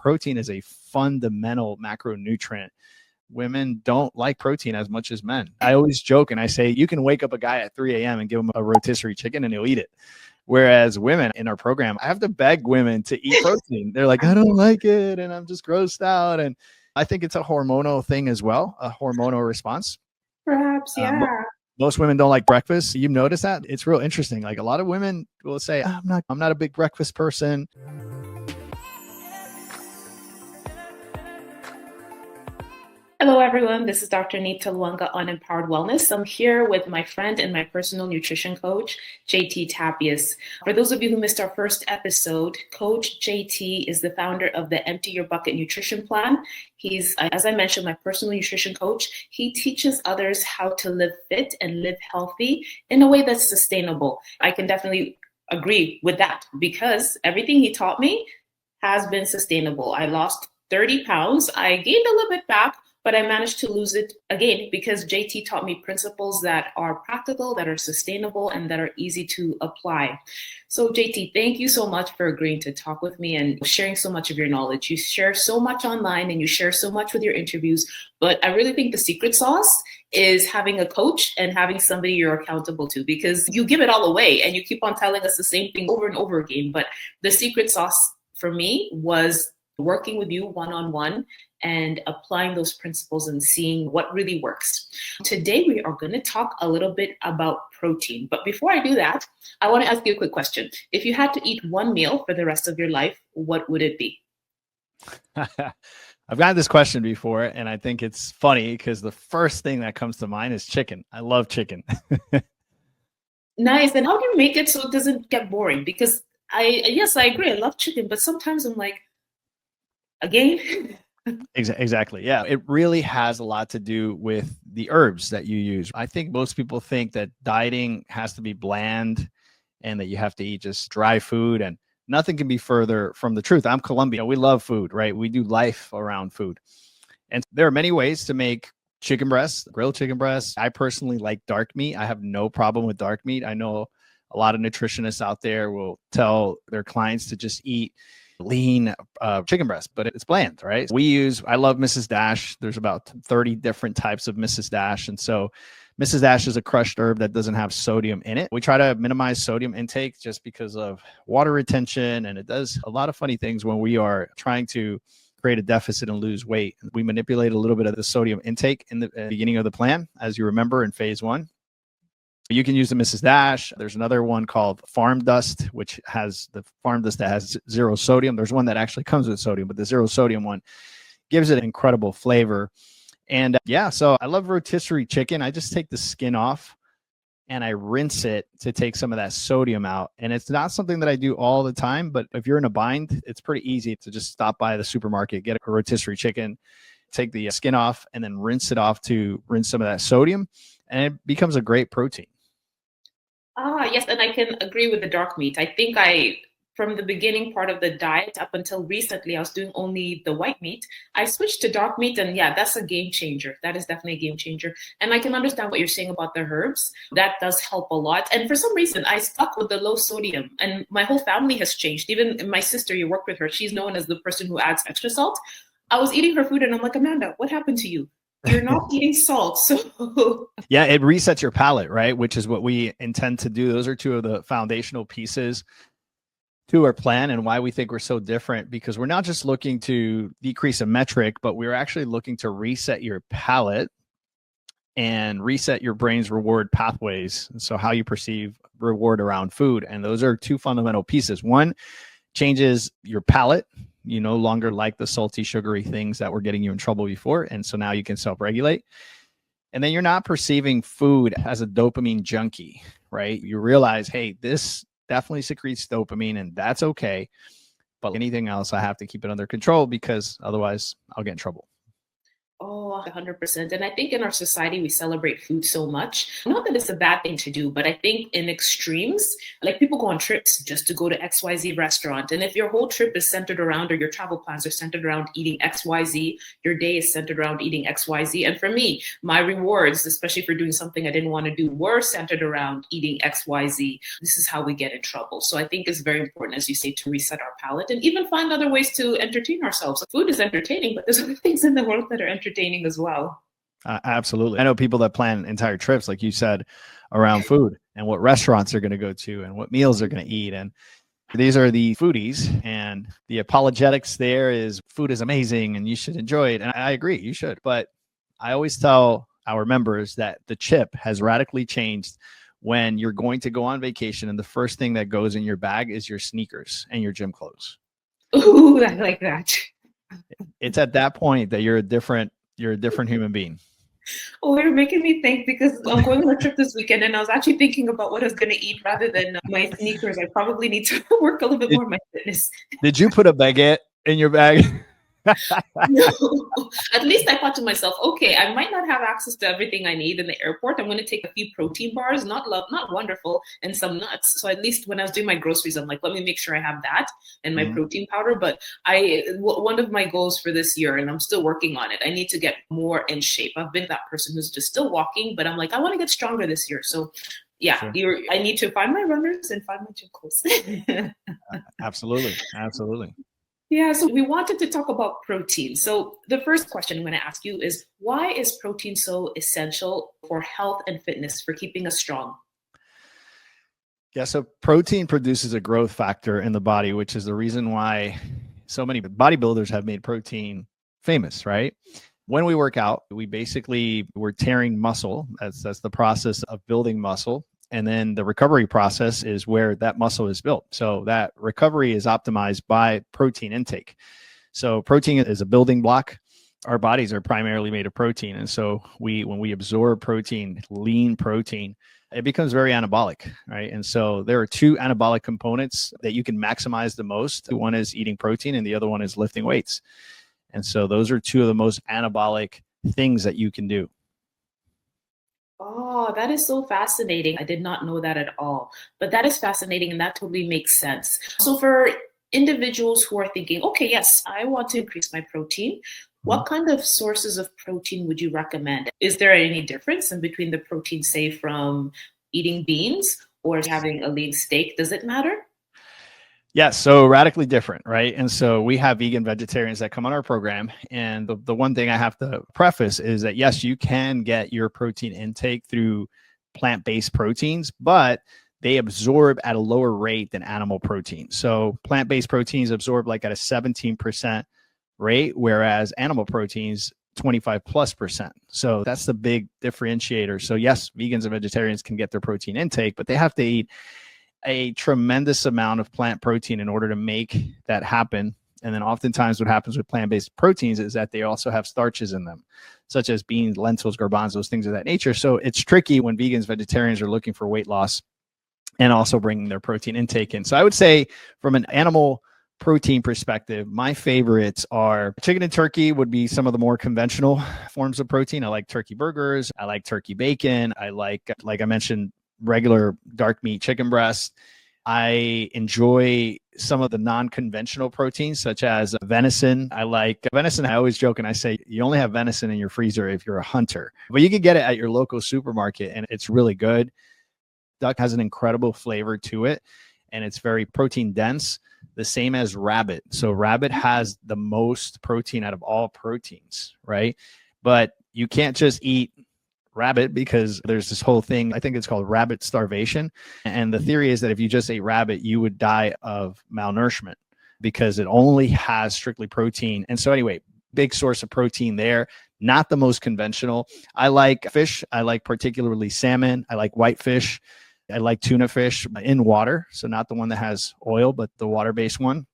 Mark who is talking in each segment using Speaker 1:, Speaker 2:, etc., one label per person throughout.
Speaker 1: protein is a fundamental macronutrient. Women don't like protein as much as men. I always joke and I say, you can wake up a guy at 3 a.m. and give him a rotisserie chicken and he'll eat it. Whereas women in our program, I have to beg women to eat protein. They're like, I don't like it and I'm just grossed out. And I think it's a hormonal thing as well, a hormonal response.
Speaker 2: Perhaps, yeah.
Speaker 1: Most women don't like breakfast. You've noticed that? It's real interesting. Like a lot of women will say, I'm not a big breakfast person.
Speaker 2: Hello, everyone. This is Dr. Lwanga on Empowered Wellness. I'm here with my friend and my personal nutrition coach, JT Tapias. For those of you who missed our first episode, Coach JT is the founder of the Empty Your Bucket Nutrition Plan. He's, as I mentioned, my personal nutrition coach. He teaches others how to live fit and live healthy in a way that's sustainable. I can definitely agree with that because everything he taught me has been sustainable. I lost 30 pounds. I gained a little bit back, but I managed to lose it again because JT taught me principles that are practical, that are sustainable, and that are easy to apply. So JT, thank you so much for agreeing to talk with me and sharing so much of your knowledge. You share so much online and you share so much with your interviews, but I really think the secret sauce is having a coach and having somebody you're accountable to, because you give it all away and you keep on telling us the same thing over and over again. But the secret sauce for me was working with you one-on-one and applying those principles and seeing what really works. Today, we are going to talk a little bit about protein. But before I do that, I want to ask you a quick question. If you had to eat one meal for the rest of your life, what would it be?
Speaker 1: I've gotten this question before, and I think it's funny because the first thing that comes to mind is chicken. I love chicken.
Speaker 2: Nice. And how do you make it so it doesn't get boring? Because I agree. I love chicken, but sometimes I'm like, again?
Speaker 1: Exactly. Yeah. It really has a lot to do with the herbs that you use. I think most people think that dieting has to be bland and that you have to eat just dry food, and nothing can be further from the truth. I'm Colombian. We love food, right? We do life around food. And there are many ways to make chicken breasts, grilled chicken breasts. I personally like dark meat. I have no problem with dark meat. I know a lot of nutritionists out there will tell their clients to just eat lean chicken breast, but it's bland, right? I love Mrs. Dash. There's about 30 different types of Mrs. Dash. And so Mrs. Dash is a crushed herb that doesn't have sodium in it. We try to minimize sodium intake just because of water retention. And it does a lot of funny things when we are trying to create a deficit and lose weight. We manipulate a little bit of the sodium intake in the beginning of the plan, as you remember in phase 1. You can use the Mrs. Dash. There's another one called Farm Dust, which has the Farm Dust that has zero sodium. There's one that actually comes with sodium, but the zero sodium one gives it incredible flavor. And so I love rotisserie chicken. I just take the skin off and I rinse it to take some of that sodium out. And it's not something that I do all the time, but if you're in a bind, it's pretty easy to just stop by the supermarket, get a rotisserie chicken, take the skin off, and then rinse it off to rinse some of that sodium. And it becomes a great protein.
Speaker 2: Yes, and I can agree with the dark meat. I think from the beginning part of the diet up until recently, I was doing only the white meat. I switched to dark meat, and that's a game changer. That is definitely a game changer. And I can understand what you're saying about the herbs. That does help a lot. And for some reason, I stuck with the low sodium, and my whole family has changed. Even my sister, you worked with her, she's known as the person who adds extra salt. I was eating her food, and I'm like, Amanda, what happened to you? You're not eating salt. So
Speaker 1: yeah, it resets your palate, right? Which is what we intend to do. Those are two of the foundational pieces to our plan and why we think we're so different, because we're not just looking to decrease a metric, but we're actually looking to reset your palate and reset your brain's reward pathways. And so how you perceive reward around food. And those are two fundamental pieces. One changes your palate. You no longer like the salty, sugary things that were getting you in trouble before. And so now you can self-regulate. And then you're not perceiving food as a dopamine junkie, right? You realize, hey, this definitely secretes dopamine and that's okay. But anything else, I have to keep it under control because otherwise I'll get in trouble.
Speaker 2: Oh, talked 100%. And I think in our society, we celebrate food so much. Not that it's a bad thing to do, but I think in extremes, like people go on trips just to go to XYZ restaurant. And if your whole trip is centered around, or your travel plans are centered around eating XYZ, your day is centered around eating XYZ. And for me, my rewards, especially for doing something I didn't want to do, were centered around eating XYZ. This is how we get in trouble. So I think it's very important, as you say, to reset our palate and even find other ways to entertain ourselves. Food is entertaining, but there's other things in the world that are entertaining as well.
Speaker 1: Absolutely. I know people that plan entire trips, like you said, around food and what restaurants they're going to go to and what meals they're going to eat. And these are the foodies, and the apologetics there is food is amazing and you should enjoy it. And I agree, you should. But I always tell our members that the chip has radically changed when you're going to go on vacation and the first thing that goes in your bag is your sneakers and your gym clothes.
Speaker 2: Ooh, I like that.
Speaker 1: It's at that point that you're a different human being.
Speaker 2: Oh, you're making me think, because I'm going on a trip this weekend and I was actually thinking about what I was going to eat rather than my sneakers. I probably need to work a little bit more on my fitness.
Speaker 1: Did you put a baguette in your bag?
Speaker 2: No. At least I thought to myself, okay, I might not have access to everything I need in the airport. I'm going to take a few protein bars, not wonderful, and some nuts. So at least when I was doing my groceries, I'm like, let me make sure I have that and my protein powder. But one of my goals for this year, and I'm still working on it, I need to get more in shape. I've been that person who's just still walking, but I'm like, I want to get stronger this year. So yeah, sure. I need to find my runners and find my gym clothes.
Speaker 1: Absolutely.
Speaker 2: Yeah, so we wanted to talk about protein. So the first question I'm going to ask you is, why is protein so essential for health and fitness, for keeping us strong?
Speaker 1: Yeah, so protein produces a growth factor in the body, which is the reason why so many bodybuilders have made protein famous, right? When we work out, we're tearing muscle. That's the process of building muscle. And then the recovery process is where that muscle is built. So that recovery is optimized by protein intake. So protein is a building block. Our bodies are primarily made of protein. And so when we absorb protein, lean protein, it becomes very anabolic, right? And so there are two anabolic components that you can maximize the most. One is eating protein and the other one is lifting weights. And so those are two of the most anabolic things that you can do.
Speaker 2: Oh, that is so fascinating. I did not know that at all, but that is fascinating and that totally makes sense. So for individuals who are thinking, okay, yes, I want to increase my protein, what kind of sources of protein would you recommend? Is there any difference in between the protein, say, from eating beans or having a lean steak? Does it matter?
Speaker 1: Yeah, so radically different, right? And so we have vegan vegetarians that come on our program. And the one thing I have to preface is that, yes, you can get your protein intake through plant-based proteins, but they absorb at a lower rate than animal protein. So plant-based proteins absorb like at a 17% rate, whereas animal proteins 25+%. So that's the big differentiator. So yes, vegans and vegetarians can get their protein intake, but they have to eat a tremendous amount of plant protein in order to make that happen. And then oftentimes what happens with plant-based proteins is that they also have starches in them, such as beans, lentils, garbanzos, things of that nature. So it's tricky when vegans, vegetarians are looking for weight loss and also bringing their protein intake in. So I would say from an animal protein perspective, my favorites are chicken and turkey would be some of the more conventional forms of protein. I like turkey burgers. I like turkey bacon. I like I mentioned, regular dark meat chicken breast. I enjoy some of the non-conventional proteins, such as venison. I like venison. I always joke and I say, you only have venison in your freezer if you're a hunter, but you can get it at your local supermarket and it's really good. Duck has an incredible flavor to it and it's very protein dense, the same as rabbit. So rabbit has the most protein out of all proteins, right? But you can't just eat rabbit because there's this whole thing, I think it's called rabbit starvation. And the theory is that if you just ate rabbit, you would die of malnourishment because it only has strictly protein. And so anyway, big source of protein there, not the most conventional. I like fish. I like particularly salmon. I like whitefish. I like tuna fish in water. So not the one that has oil, but the water-based one.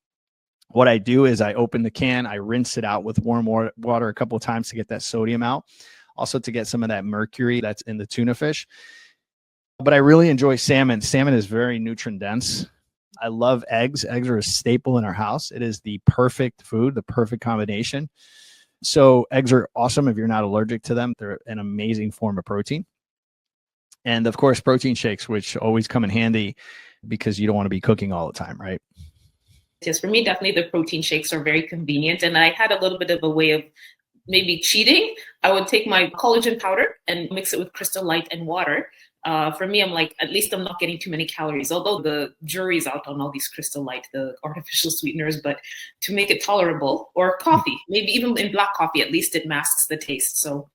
Speaker 1: What I do is I open the can, I rinse it out with warm water a couple of times to get that sodium out. Also to get some of that mercury that's in the tuna fish. But I really enjoy salmon. Salmon is very nutrient dense. I love eggs. Eggs are a staple in our house. It is the perfect food, the perfect combination. So eggs are awesome if you're not allergic to them. They're an amazing form of protein. And of course, protein shakes, which always come in handy because you don't want to be cooking all the time, right?
Speaker 2: Yes, for me, definitely the protein shakes are very convenient. And I had a little bit of a way of maybe cheating. I would take my collagen powder and mix it with Crystal Light and water. For me, I'm like, at least I'm not getting too many calories, although the jury's out on all these Crystal Light, the artificial sweeteners, but to make it tolerable, or coffee, maybe even in black coffee, at least it masks the taste. So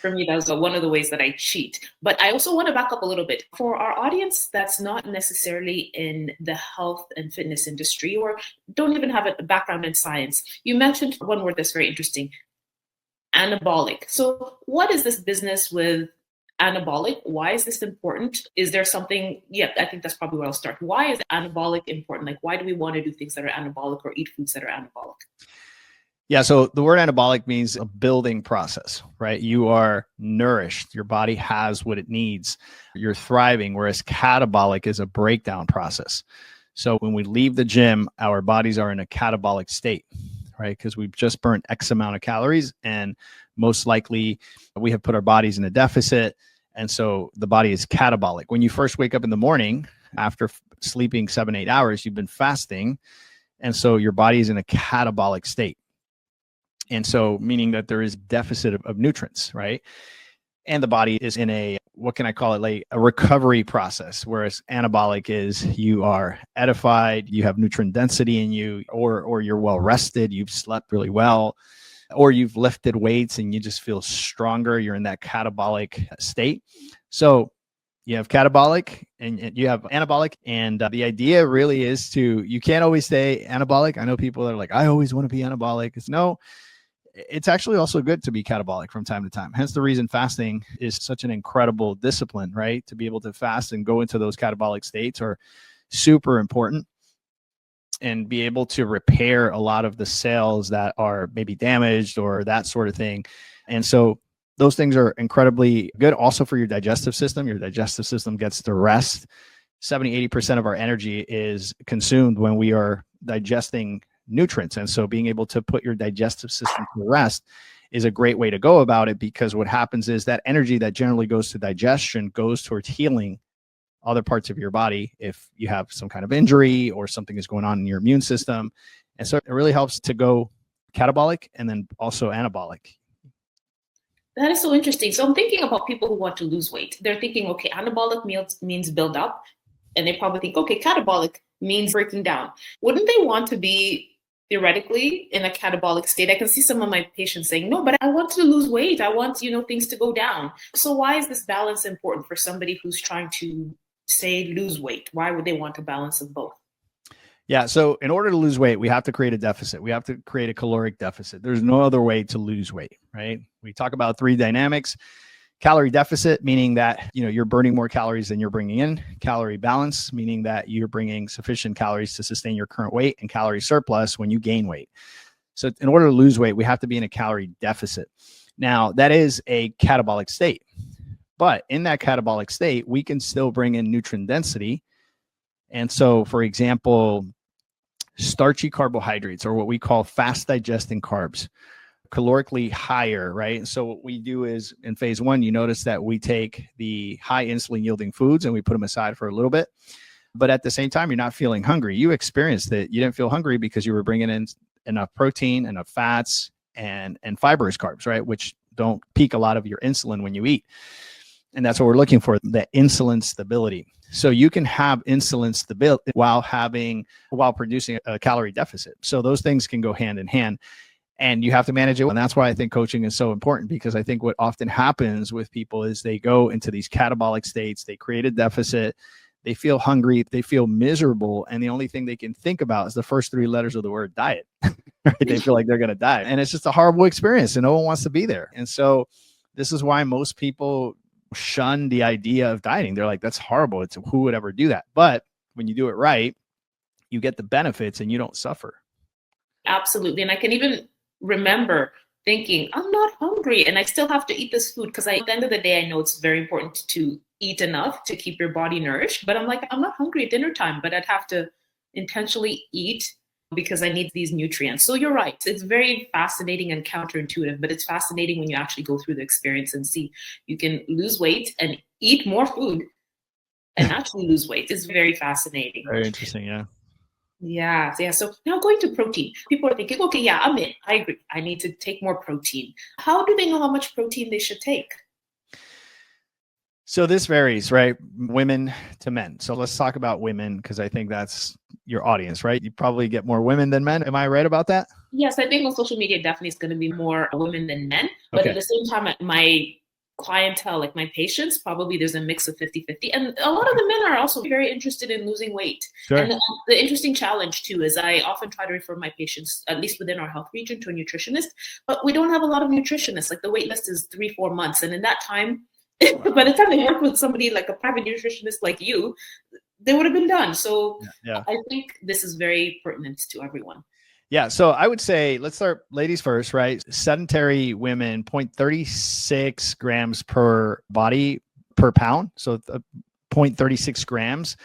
Speaker 2: for me, that was one of the ways that I cheat. But I also want to back up a little bit. For our audience that's not necessarily in the health and fitness industry or don't even have a background in science, you mentioned one word that's very interesting, anabolic. So what is this business with anabolic? Why is this important? Is there something, yeah, I think that's probably where I'll start. Why is anabolic important? Like, why do we want to do things that are anabolic or eat foods that are anabolic?
Speaker 1: Yeah. So the word anabolic means a building process, right? You are nourished. Your body has what it needs. You're thriving, whereas catabolic is a breakdown process. So when we leave the gym, our bodies are in a catabolic state, right? Because we've just burnt X amount of calories and most likely we have put our bodies in a deficit. And so the body is catabolic. When you first wake up in the morning after sleeping 7-8 hours, you've been fasting. And so your body is in a catabolic state. And so meaning that there is deficit of nutrients, right? And the body is in a, what can I call it, like a recovery process, whereas anabolic is you are edified, you have nutrient density in you, or you're well rested, you've slept really well, or you've lifted weights and you just feel stronger, you're in that catabolic state. So you have catabolic and you have anabolic. And the idea really is you can't always stay anabolic. I know people are like, I always want to be anabolic. It's actually also good to be catabolic from time to time. Hence the reason fasting is such an incredible discipline, right? To be able to fast and go into those catabolic states are super important and be able to repair a lot of the cells that are maybe damaged or that sort of thing. And so those things are incredibly good also for your digestive system. Your digestive system gets to rest. 70-80% of our energy is consumed when we are digesting nutrients. And so being able to put your digestive system to rest is a great way to go about it, because what happens is that energy that generally goes to digestion goes towards healing other parts of your body if you have some kind of injury or something is going on in your immune system. And so it really helps to go catabolic and then also anabolic.
Speaker 2: That is so interesting. So I'm thinking about people who want to lose weight. They're thinking, okay, anabolic means build up. And they probably think, okay, catabolic means breaking down. Wouldn't they want to be theoretically in a catabolic state? I can see some of my patients saying, no, but I want to lose weight. I want, things to go down. So why is this balance important for somebody who's trying to, say, lose weight? Why would they want a balance of both?
Speaker 1: Yeah. So in order to lose weight, we have to create a deficit. We have to create a caloric deficit. There's no other way to lose weight, right? We talk about 3 dynamics. Calorie deficit, meaning that, you're burning more calories than you're bringing in. Calorie balance, meaning that you're bringing sufficient calories to sustain your current weight, and calorie surplus when you gain weight. So in order to lose weight, we have to be in a calorie deficit. Now, that is a catabolic state. But in that catabolic state, we can still bring in nutrient density. And so, for example, starchy carbohydrates, or what we call fast digesting carbs, calorically higher, right? So what we do is in phase 1, you notice that we take the high insulin yielding foods and we put them aside for a little bit. But at the same time, you're not feeling hungry. You experienced it. You didn't feel hungry because you were bringing in enough protein, enough fats, and fibrous carbs, right? Which don't peak a lot of your insulin when you eat. And that's what we're looking for, the insulin stability. So you can have insulin stability while producing a calorie deficit. So those things can go hand in hand. And you have to manage it. And that's why I think coaching is so important, because I think what often happens with people is they go into these catabolic states, they create a deficit, they feel hungry, they feel miserable. And the only thing they can think about is the first 3 letters of the word diet. Right? They feel like they're going to die. And it's just a horrible experience and no one wants to be there. And so this is why most people shun the idea of dieting. They're like, that's horrible. Who would ever do that? But when you do it right, you get the benefits and you don't suffer.
Speaker 2: Absolutely. And I can even remember thinking, I'm not hungry and I still have to eat this food, because at the end of the day, I know it's very important to eat enough to keep your body nourished. But I'm like, I'm not hungry at dinner time, but I'd have to intentionally eat because I need these nutrients. So you're right. It's very fascinating and counterintuitive, but it's fascinating when you actually go through the experience and see you can lose weight and eat more food and actually lose weight. It's very fascinating.
Speaker 1: Very interesting. Yeah.
Speaker 2: Yeah. Yeah. So now going to protein, people are thinking, okay, yeah, I'm in. I agree. I need to take more protein. How do they know how much protein they should take?
Speaker 1: So this varies, right? Women to men. So let's talk about women because I think that's your audience, right? You probably get more women than men. Am I right about that?
Speaker 2: Yes, I think on social media definitely is going to be more women than men. But
Speaker 1: Okay.
Speaker 2: at the same time, my clientele, like my patients, probably there's a mix of 50-50. And a lot of the men are also very interested in losing weight.
Speaker 1: Sure.
Speaker 2: And the interesting challenge too is I often try to refer my patients, at least within our health region, to a nutritionist. But we don't have a lot of nutritionists. Like the wait list is 3-4 months. And in that time, by the time they work with somebody like a private nutritionist like you, they would have been done. So
Speaker 1: yeah.
Speaker 2: I think this is very pertinent to everyone.
Speaker 1: Yeah. So I would say, let's start ladies first, right? Sedentary women, 0.36 grams per body per pound. So 0.36 grams.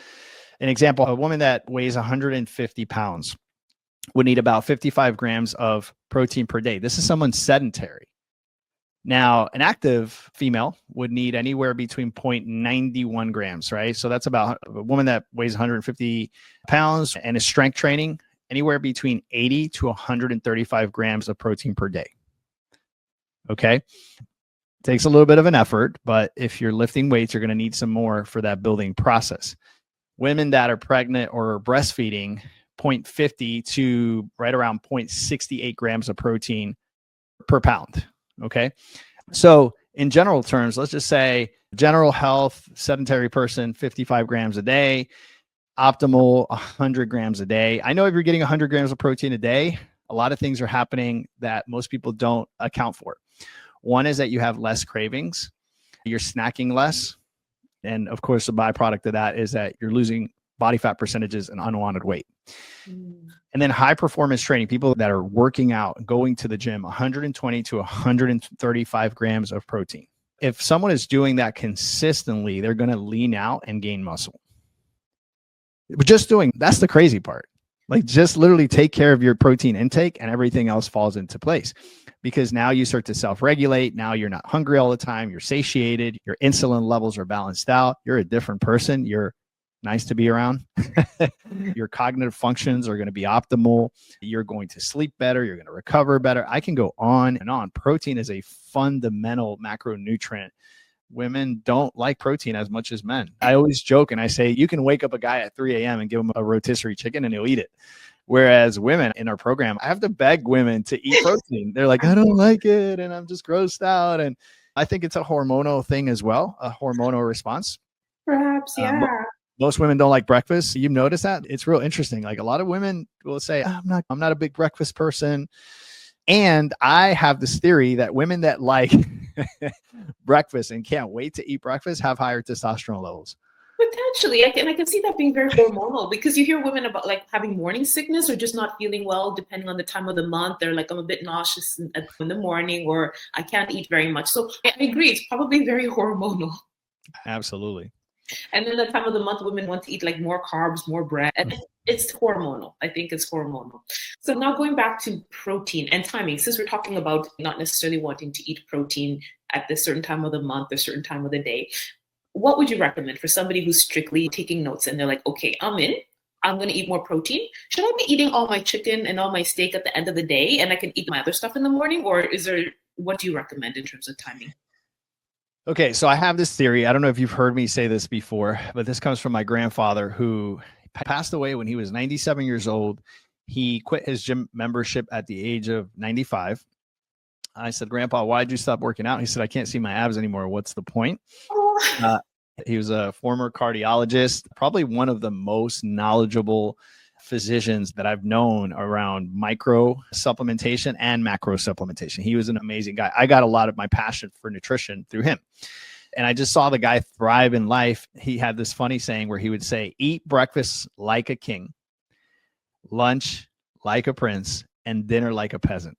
Speaker 1: An example, a woman that weighs 150 pounds would need about 55 grams of protein per day. This is someone sedentary. Now, an active female would need anywhere between 0.91 grams, right? So that's about a woman that weighs 150 pounds and is strength training, anywhere between 80 to 135 grams of protein per day. Okay. Takes a little bit of an effort, but if you're lifting weights, you're going to need some more for that building process. Women that are pregnant or breastfeeding, 0.50 to right around 0.68 grams of protein per pound. Okay. So in general terms, let's just say general health, sedentary person, 55 grams a day, optimal 100 grams a day. I know if you're getting 100 grams of protein a day, a lot of things are happening that most people don't account for. One is that you have less cravings, you're snacking less. And of course, the byproduct of that is that you're losing body fat percentages and unwanted weight. And then high performance training, people that are working out, going to the gym, 120 to 135 grams of protein. If someone is doing that consistently, they're going to lean out and gain muscle. Just doing, that's the crazy part. Like just literally take care of your protein intake and everything else falls into place, because now you start to self-regulate. Now you're not hungry all the time. You're satiated. Your insulin levels are balanced out. You're a different person. You're nice to be around. Your cognitive functions are going to be optimal. You're going to sleep better. You're going to recover better. I can go on and on. Protein is a fundamental macronutrient. Women don't like protein as much as men. I always joke and I say, you can wake up a guy at 3 a.m. and give him a rotisserie chicken and he'll eat it. Whereas women in our program, I have to beg women to eat protein. They're like, I don't like it and I'm just grossed out. And I think it's a hormonal thing as well, a hormonal response.
Speaker 2: Perhaps, yeah.
Speaker 1: Most women don't like breakfast. You've noticed that? It's real interesting. Like a lot of women will say, I'm not a big breakfast person. And I have this theory that women that like breakfast and can't wait to eat breakfast have higher testosterone levels.
Speaker 2: Potentially, I can see that being very hormonal, because you hear women about like having morning sickness or just not feeling well, depending on the time of the month. They're like, I'm a bit nauseous in the morning, or I can't eat very much. So I agree, it's probably very hormonal.
Speaker 1: Absolutely.
Speaker 2: And then the time of the month, women want to eat like more carbs, more bread. And it's hormonal. I think it's hormonal. So now going back to protein and timing, since we're talking about not necessarily wanting to eat protein at this certain time of the month or certain time of the day, what would you recommend for somebody who's strictly taking notes and they're like, okay, I'm going to eat more protein. Should I be eating all my chicken and all my steak at the end of the day and I can eat my other stuff in the morning? Or what do you recommend in terms of timing?
Speaker 1: Okay, so I have this theory. I don't know if you've heard me say this before, but this comes from my grandfather who passed away when he was 97 years old. He quit his gym membership at the age of 95. I said, Grandpa, why'd you stop working out? He said, I can't see my abs anymore. What's the point? He was a former cardiologist, probably one of the most knowledgeable physicians that I've known around micro supplementation and macro supplementation. He was an amazing guy. I got a lot of my passion for nutrition through him. And I just saw the guy thrive in life. He had this funny saying where he would say, eat breakfast like a king, lunch like a prince, and dinner like a peasant.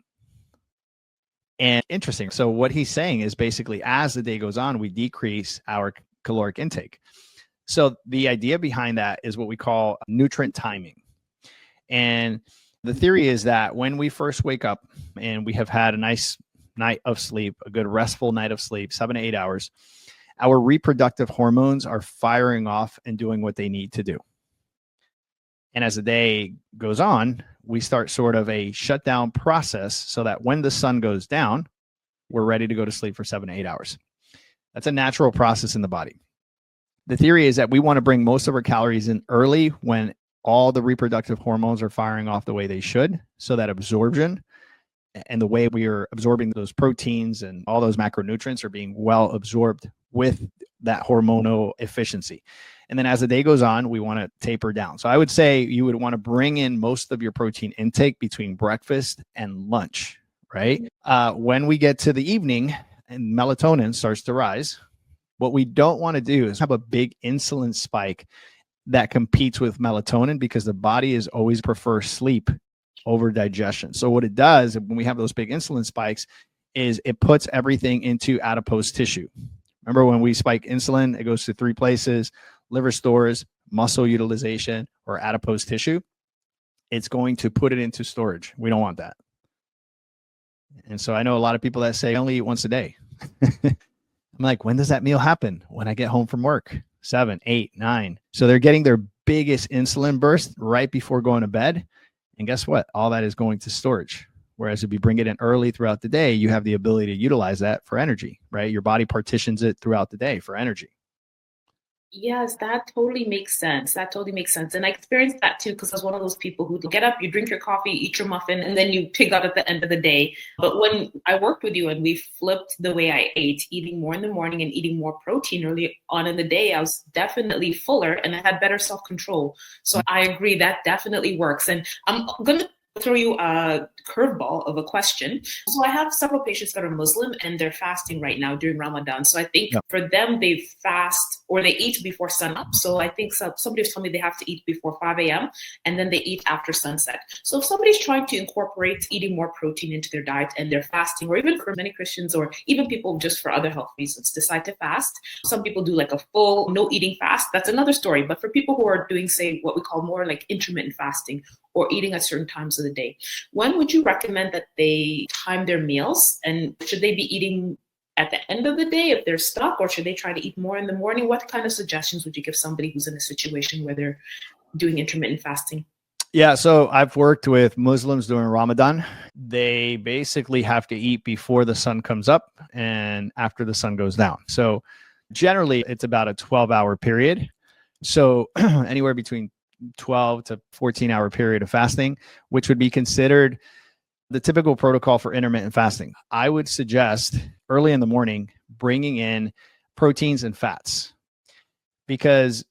Speaker 1: And interesting. So what he's saying is basically as the day goes on, we decrease our caloric intake. So the idea behind that is what we call nutrient timing. And The theory is that when we first wake up and we have had a nice night of sleep, a good restful night of sleep, 7 to 8 hours, our reproductive hormones are firing off and doing what they need to do. And as the day goes on, we start sort of a shutdown process so that when the sun goes down, we're ready to go to sleep for 7 to 8 hours. That's a natural process in the body. The theory is that we want to bring most of our calories in early when all the reproductive hormones are firing off the way they should, so that absorption and the way we are absorbing those proteins and all those macronutrients are being well absorbed with that hormonal efficiency. And then as the day goes on, we want to taper down. So I would say you would want to bring in most of your protein intake between breakfast and lunch, right? When we get to the evening and melatonin starts to rise, what we don't want to do is have a big insulin spike that competes with melatonin, because the body is always prefer sleep over digestion. So what it does when we have those big insulin spikes is it puts everything into adipose tissue. Remember, when we spike insulin, it goes to three places: liver stores, muscle utilization, or adipose tissue. It's going to put it into storage. We don't want that. And so I know a lot of people that say, I only eat once a day. I'm like, when does that meal happen? When I get home from work, 7, 8, 9. So they're getting their biggest insulin burst right before going to bed. And guess what? All that is going to storage. Whereas if you bring it in early throughout the day, you have the ability to utilize that for energy, right? Your body partitions it throughout the day for energy.
Speaker 2: Yes, that totally makes sense. That totally makes sense. And I experienced that too, because I was one of those people who get up, you drink your coffee, eat your muffin, and then you pig out at the end of the day. But when I worked with you and we flipped the way I ate, eating more in the morning and eating more protein early on in the day, I was definitely fuller and I had better self-control. So I agree, that definitely works. And I'm going to throw you a curveball of a question. So I have several patients that are Muslim and they're fasting right now during Ramadan. So I think for them, they fast or they eat before sunup. So I think somebody was telling me they have to eat before 5 a.m. and then they eat after sunset. So if somebody's trying to incorporate eating more protein into their diet and they're fasting, or even for many Christians or even people just for other health reasons decide to fast, some people do like a full no eating fast. That's another story. But for people who are doing, say, what we call more like intermittent fasting or eating at certain times of the day, when would you recommend that they time their meals? And should they be eating at the end of the day if they're stuck, or should they try to eat more in the morning? What kind of suggestions would you give somebody who's in a situation where they're doing intermittent fasting?
Speaker 1: Yeah, so I've worked with Muslims during Ramadan. They basically have to eat before the sun comes up and after the sun goes down. So generally, it's about a 12-hour period. So anywhere between 12 to 14-hour period of fasting, which would be considered the typical protocol for intermittent fasting. I would suggest early in the morning bringing in proteins and fats, because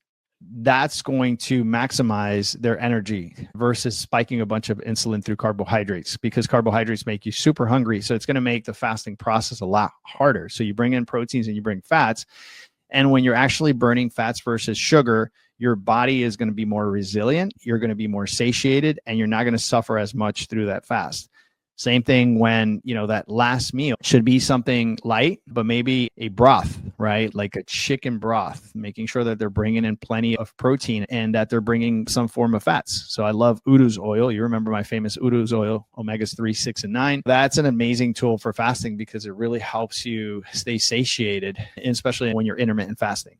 Speaker 1: that's going to maximize their energy versus spiking a bunch of insulin through carbohydrates, because carbohydrates make you super hungry. So it's going to make the fasting process a lot harder. So you bring in proteins and you bring fats. And when you're actually burning fats versus sugar, your body is going to be more resilient. You're going to be more satiated, and you're not going to suffer as much through that fast. Same thing when, that last meal should be something light, but maybe a broth, right? Like a chicken broth, making sure that they're bringing in plenty of protein and that they're bringing some form of fats. So I love Udu's oil. You remember my famous Udu's oil, omegas 3, 6, and 9. That's an amazing tool for fasting because it really helps you stay satiated, especially when you're intermittent fasting.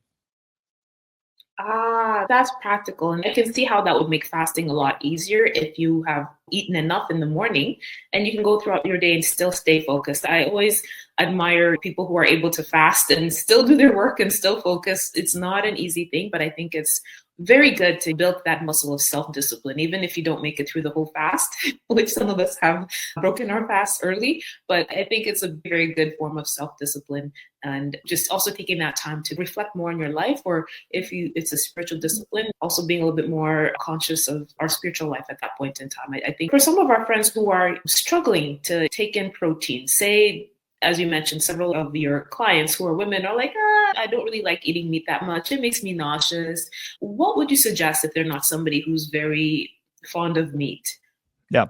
Speaker 2: That's practical. And I can see how that would make fasting a lot easier if you have eaten enough in the morning and you can go throughout your day and still stay focused. I always admire people who are able to fast and still do their work and still focus. It's not an easy thing, but I think it's very good to build that muscle of self-discipline, even if you don't make it through the whole fast, which some of us have broken our fast early. But I think it's a very good form of self-discipline, and just also taking that time to reflect more on your life, or if it's a spiritual discipline, also being a little bit more conscious of our spiritual life at that point in time. I think for some of our friends who are struggling to take in protein, say, as you mentioned, several of your clients who are women are like, I don't really like eating meat that much. It makes me nauseous. What would you suggest if they're not somebody who's very fond of meat?
Speaker 1: Yeah.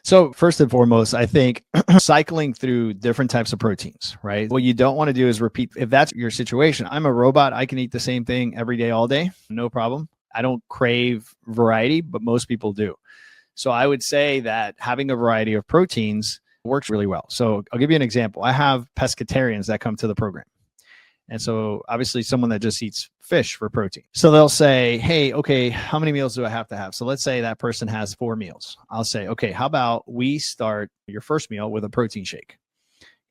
Speaker 1: So first and foremost, I think cycling through different types of proteins, right? What you don't want to do is repeat. If that's your situation, I'm a robot. I can eat the same thing every day, all day. No problem. I don't crave variety, but most people do. So I would say that having a variety of proteins works really well. So I'll give you an example. I have pescatarians that come to the program. And so obviously someone that just eats fish for protein. So they'll say, hey, okay, how many meals do I have to have? So let's say that person has 4 meals. I'll say, okay, how about we start your first meal with a protein shake?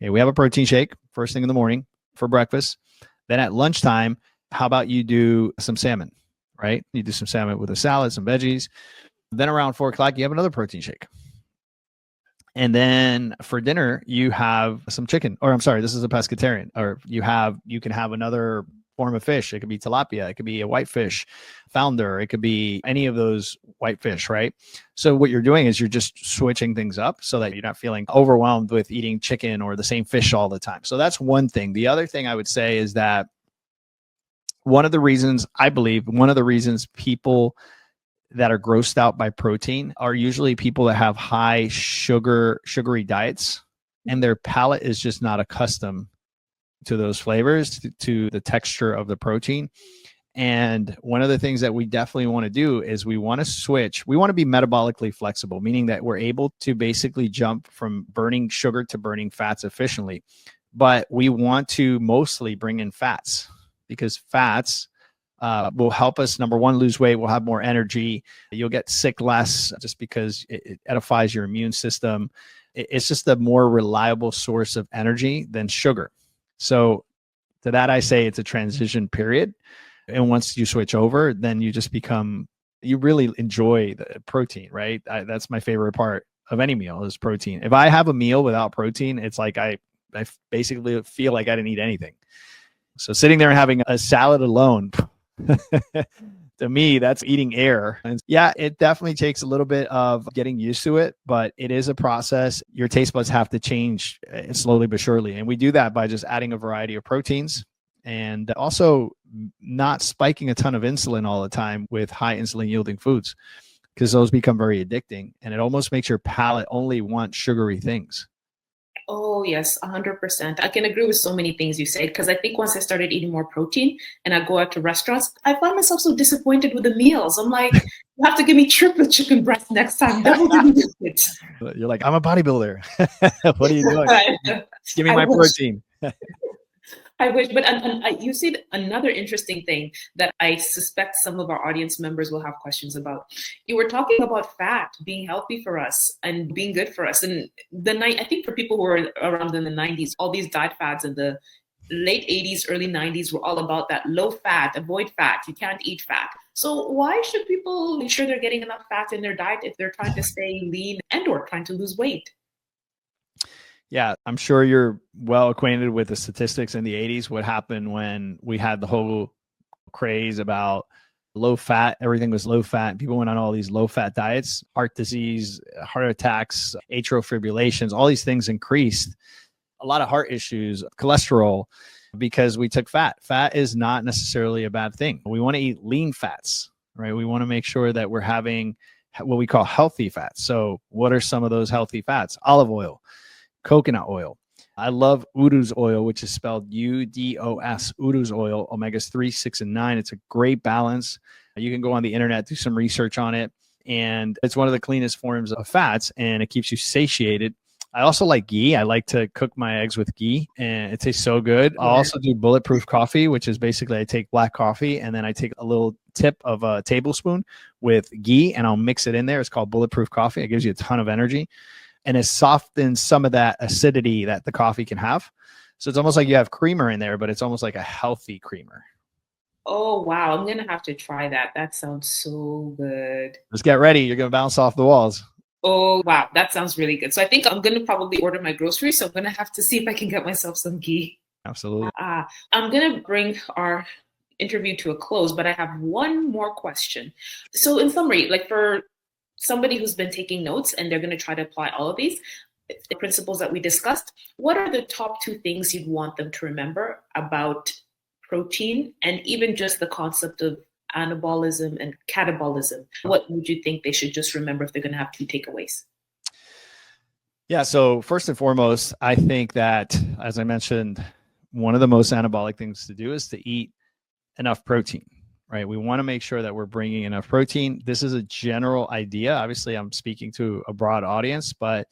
Speaker 1: Okay, we have a protein shake first thing in the morning for breakfast. Then at lunchtime, how about you do some salmon, right? You do some salmon with a salad, some veggies. Then around 4 o'clock, you have another protein shake. And then for dinner, you have some chicken, or I'm sorry, this is a pescatarian, or you can have another form of fish. It could be tilapia, it could be a whitefish flounder, it could be any of those whitefish, right? So what you're doing is you're just switching things up so that you're not feeling overwhelmed with eating chicken or the same fish all the time. So that's one thing. The other thing I would say is that one of the reasons people that are grossed out by protein are usually people that have high sugary diets, and their palate is just not accustomed to those flavors, to the texture of the protein. And one of the things that we definitely want to do is we want to switch. We want to be metabolically flexible, meaning that we're able to basically jump from burning sugar to burning fats efficiently. But we want to mostly bring in fats, because fats will help us, number one, lose weight. We'll have more energy. You'll get sick less just because it edifies your immune system. It's just a more reliable source of energy than sugar. So to that, I say it's a transition period. And once you switch over, then you really enjoy the protein, right? That's my favorite part of any meal is protein. If I have a meal without protein, it's like I basically feel like I didn't eat anything. So sitting there and having a salad alone, to me, that's eating air. And yeah, it definitely takes a little bit of getting used to it, but it is a process. Your taste buds have to change slowly but surely. And we do that by just adding a variety of proteins and also not spiking a ton of insulin all the time with high insulin yielding foods, because those become very addicting and it almost makes your palate only want sugary things.
Speaker 2: Oh, yes, 100%. I can agree with so many things you said, because I think once I started eating more protein and I go out to restaurants, I find myself so disappointed with the meals. I'm like, you have to give me triple chicken breast next time. Double it.
Speaker 1: You're like, I'm a bodybuilder. What are you doing? Give me my protein.
Speaker 2: I wish, but you see another interesting thing that I suspect some of our audience members will have questions about. You were talking about fat being healthy for us and being good for us. And I think for people who were around in the 90s, all these diet fads in the late 80s, early 90s were all about that low fat, avoid fat, you can't eat fat. So why should people ensure they're getting enough fat in their diet if they're trying to stay lean and or trying to lose weight?
Speaker 1: Yeah, I'm sure you're well acquainted with the statistics in the 80s, what happened when we had the whole craze about low fat. Everything was low fat. People went on all these low fat diets, heart disease, heart attacks, atrial fibrillations, all these things increased. A lot of heart issues, cholesterol, because we took fat. Fat is not necessarily a bad thing. We want to eat lean fats, right? We want to make sure that we're having what we call healthy fats. So what are some of those healthy fats? Olive oil, coconut oil. I love Udo's oil, which is spelled UDOS, Udo's oil, omegas 3, 6, and 9. It's a great balance. You can go on the internet, do some research on it. And it's one of the cleanest forms of fats, and it keeps you satiated. I also like ghee. I like to cook my eggs with ghee, and it tastes so good. I also do bulletproof coffee, which is basically I take black coffee, and then I take a little tip of a tablespoon with ghee, and I'll mix it in there. It's called bulletproof coffee. It gives you a ton of energy. And it softens some of that acidity that the coffee can have. So it's almost like you have creamer in there, but it's almost like a healthy creamer.
Speaker 2: Oh, wow. I'm going to have to try that. That sounds so good.
Speaker 1: Just get ready. You're going to bounce off the walls.
Speaker 2: Oh, wow. That sounds really good. So I think I'm going to probably order my groceries. So I'm going to have to see if I can get myself some ghee.
Speaker 1: Absolutely.
Speaker 2: I'm going to bring our interview to a close, but I have one more question. So in summary, like for somebody who's been taking notes and they're going to try to apply all of these the principles that we discussed, what are the top 2 things you'd want them to remember about protein and even just the concept of anabolism and catabolism? What would you think they should just remember if they're going to have 2 takeaways?
Speaker 1: Yeah. So first and foremost, I think that, as I mentioned, one of the most anabolic things to do is to eat enough protein, right? We want to make sure that we're bringing enough protein. This is a general idea. Obviously, I'm speaking to a broad audience, but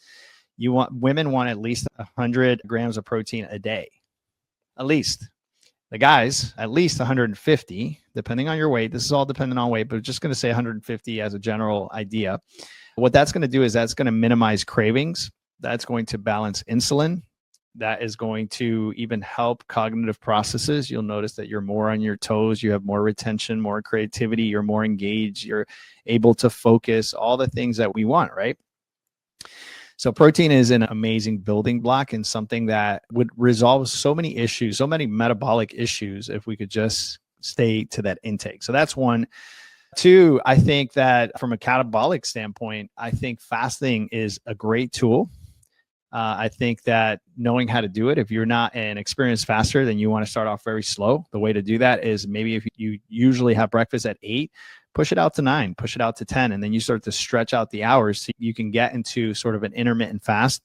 Speaker 1: women want at least 100 grams of protein a day, at least. The guys, at least 150, depending on your weight. This is all dependent on weight, but just going to say 150 as a general idea. What that's going to do is that's going to minimize cravings. That's going to balance insulin. That is going to even help cognitive processes. You'll notice that you're more on your toes. You have more retention, more creativity. You're more engaged. You're able to focus, all the things that we want, right? So protein is an amazing building block and something that would resolve so many issues, so many metabolic issues, if we could just stay to that intake. So that's one. Two, I think that from a catabolic standpoint, I think fasting is a great tool. I think that knowing how to do it, if you're not an experienced faster, then you want to start off very slow. The way to do that is maybe if you usually have breakfast at 8, push it out to 9, push it out to 10, and then you start to stretch out the hours so you can get into sort of an intermittent fast.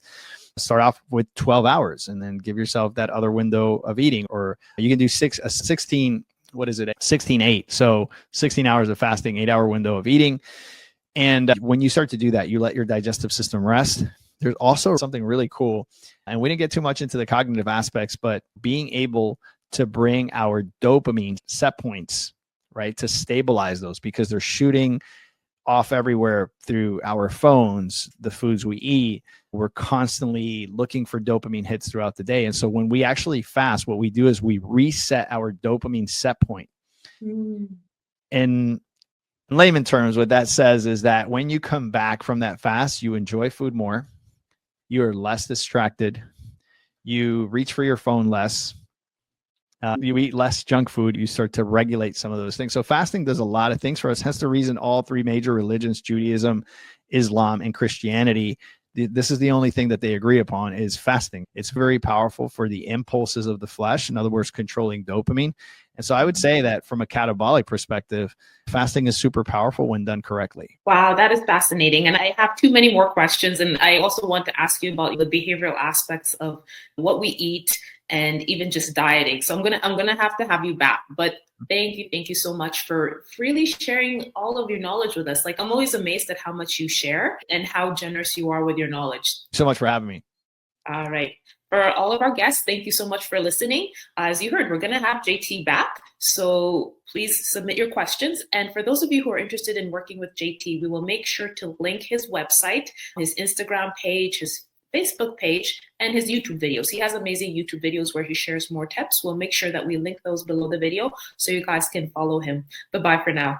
Speaker 1: Start off with 12 hours and then give yourself that other window of eating, or you can do 16, what is it? 16-8. So 16 hours of fasting, 8-hour window of eating. And when you start to do that, you let your digestive system rest. There's also something really cool, and we didn't get too much into the cognitive aspects, but being able to bring our dopamine set points, right, to stabilize those, because they're shooting off everywhere through our phones, the foods we eat. We're constantly looking for dopamine hits throughout the day. And so when we actually fast, what we do is we reset our dopamine set point. In layman terms, what that says is that when you come back from that fast, you enjoy food more. You are less distracted. You reach for your phone less. You eat less junk food. You start to regulate some of those things. So fasting does a lot of things for us. Hence the reason all 3 major religions, Judaism, Islam, and Christianity, this is the only thing that they agree upon is fasting. It's very powerful for the impulses of the flesh. In other words, controlling dopamine. And so I would say that from a catabolic perspective, fasting is super powerful when done correctly.
Speaker 2: Wow, that is fascinating. And I have too many more questions. And I also want to ask you about the behavioral aspects of what we eat and even just dieting. So I'm gonna have to have you back. But thank you so much for freely sharing all of your knowledge with us. Like, I'm always amazed at how much you share and how generous you are with your knowledge.
Speaker 1: So much for having me.
Speaker 2: All right. For all of our guests, thank you so much for listening. As you heard, we're going to have JT back. So please submit your questions. And for those of you who are interested in working with JT, we will make sure to link his website, his Instagram page, his Facebook page, and his YouTube videos. He has amazing YouTube videos where he shares more tips. We'll make sure that we link those below the video so you guys can follow him. Bye-bye for now.